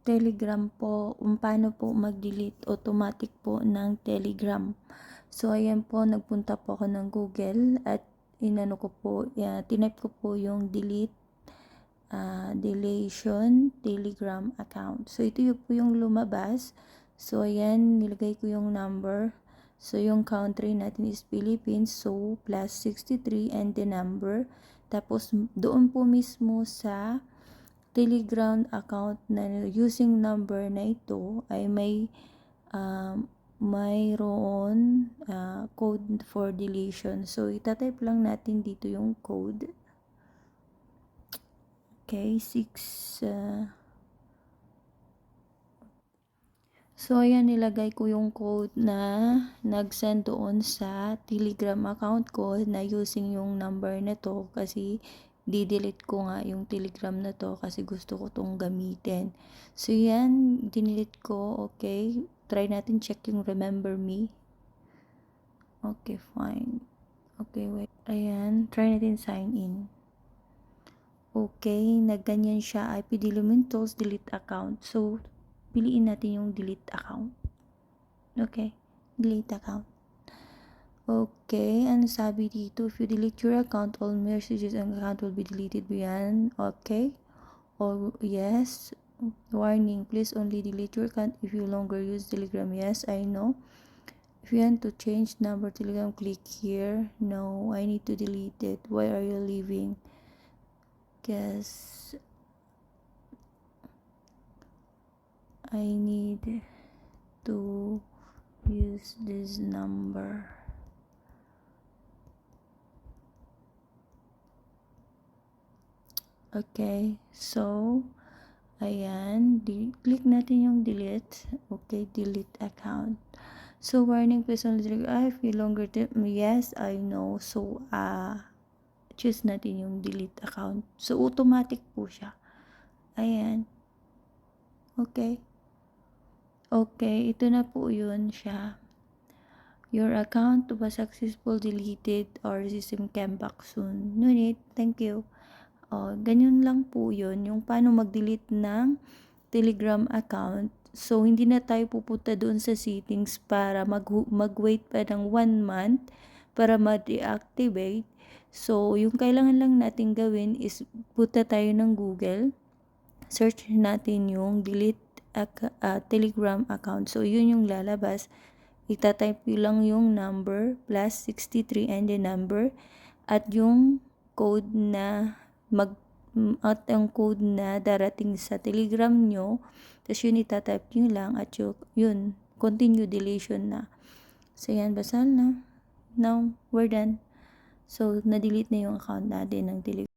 Telegram po, kung paano po mag-delete automatic po ng Telegram. So, ayan po, nagpunta po ako ng Google at inano ko po, tinype ko po yung deletion Telegram account. So, ito yung po yung lumabas. So, ayan, nilagay ko yung number. So, yung country natin is Philippines. So, plus 63 and the number. Tapos, doon po mismo sa Telegram account na using number na ito ay mayroon code for deletion. So, itatype lang natin dito yung code. Okay, 6. So, ayan, nilagay ko yung code na nag-send doon sa Telegram account ko na using yung number na to kasi didelete ko nga yung Telegram na to kasi gusto ko tong gamitin. So, yan, dinelete ko. Okay, try natin check yung remember me. Okay, fine. Okay, wait. Ayan, try natin sign in. Okay, nagganyan siya. IP Dilimin Tools, delete account. So, piliin natin yung delete account. Okay, delete account. Okay, ano sabi dito? If you delete your account, all messages and account will be deleted beyond. Okay, or yes. Warning, please only delete your account if you longer use Telegram. Yes, I know. If you want to change number Telegram, click here. No, I need to delete it. Why are you leaving? Guess I need to use this number. Okay, so ayan, click natin yung delete. Okay, delete account. So, warning, please only delete. If you longer yes, I know. So, choose natin yung delete account. So, automatic po siya. Ayan. Okay. Okay, ito na po yun siya. Your account was successful deleted or system came back soon. No need. Thank you. Ganyan lang po yun. Yung paano mag-delete ng Telegram account. So, hindi na tayo pupunta doon sa settings para mag-wait pa ng 1 month para ma-deactivate. So, yung kailangan lang natin gawin is punta tayo ng Google. Search natin yung delete Telegram account. So, yun yung lalabas. Itatype lang yung number plus 63 and the number at yung code na at ang code na darating sa Telegram nyo. Tapos yun itatype nyo lang at yun continue deletion na. So, yan, basal na. Now, we're done. So, na-delete na yung account natin ng Telegram.